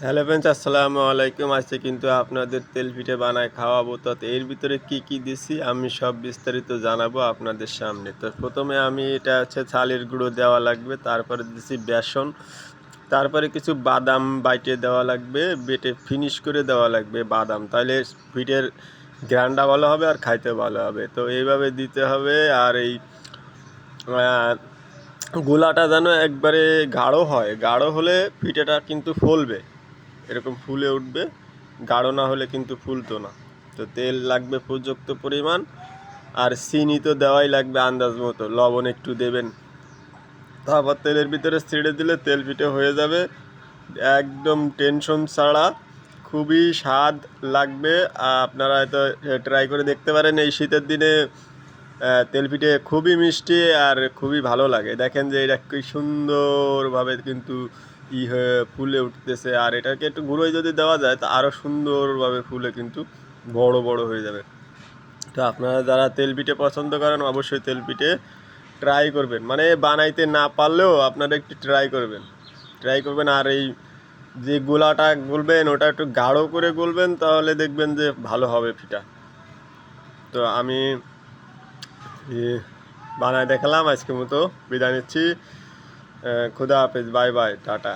Hello friends, আসসালামু আলাইকুম। আজকে কিন্তু আপনাদের তেল পিঠে বানায় খাওয়াবো। তো এর ভিতরে কি কি দিছি আমি সব বিস্তারিত জানাবো আপনাদের সামনে। তো প্রথমে আমি এটা হচ্ছে চালের গুঁড়ো দেওয়া লাগবে, তারপরে দিছি বেসন, তারপরে কিছু বাদাম বাইটে দেওয়া লাগবে, বেটে ফিনিশ করে দেওয়া লাগবে বাদাম, তাহলে পিঠের গ্রানটা ভালো হবে আর খাইতে ভালো হবে। তো এইভাবে দিতে হবে। আর এই গোলাটা যেন একবারে গাঢ় হয়, গাঢ় হলে পিঠেটা কিন্তু ফুলবে, এরকম ফুলে উঠবে। গাঢ় না হলে কিন্তু ফুলতো না। তো তেল লাগবে পর্যাপ্ত পরিমাণ, আর চিনি তো দেওয়াই লাগবে আন্দাজ মতো, লবণ একটু দেবেন। তারপর তেলের ভিতরে ছেড়ে দিলে তেল পিঠে হয়ে যাবে একদম টেনশন ছাড়া। খুবই স্বাদ লাগবে। আপনারা হয়তো ট্রাই করে দেখতে পারেন এই শীতের দিনে। তেল পিঠে খুবই মিষ্টি আর খুবই ভালো লাগে। দেখেন যে এটা কি সুন্দরভাবে কিন্তু হয়ে ফুলে উঠতেছে। আর এটাকে একটু গুঁড়োয় যদি দেওয়া যায় তা আরও সুন্দরভাবে ফুলে কিন্তু বড় বড় হয়ে যাবে। তো আপনারা যারা তেল পিঠে পছন্দ করেন অবশ্যই তেল পিঠে ট্রাই করবেন, মানে বানাইতে না পারলেও আপনারা একটু ট্রাই করবেন। আর এই যে গোলাটা গুলবেন ওটা একটু গাঢ় করে গুলবেন, তাহলে দেখবেন যে ভালো হবে পিঠা। তো আমি বানায় দেখালাম। আজকের মতো বিদায় নিচ্ছি। খুদা হাফেজ, বাই বাই, টাটা।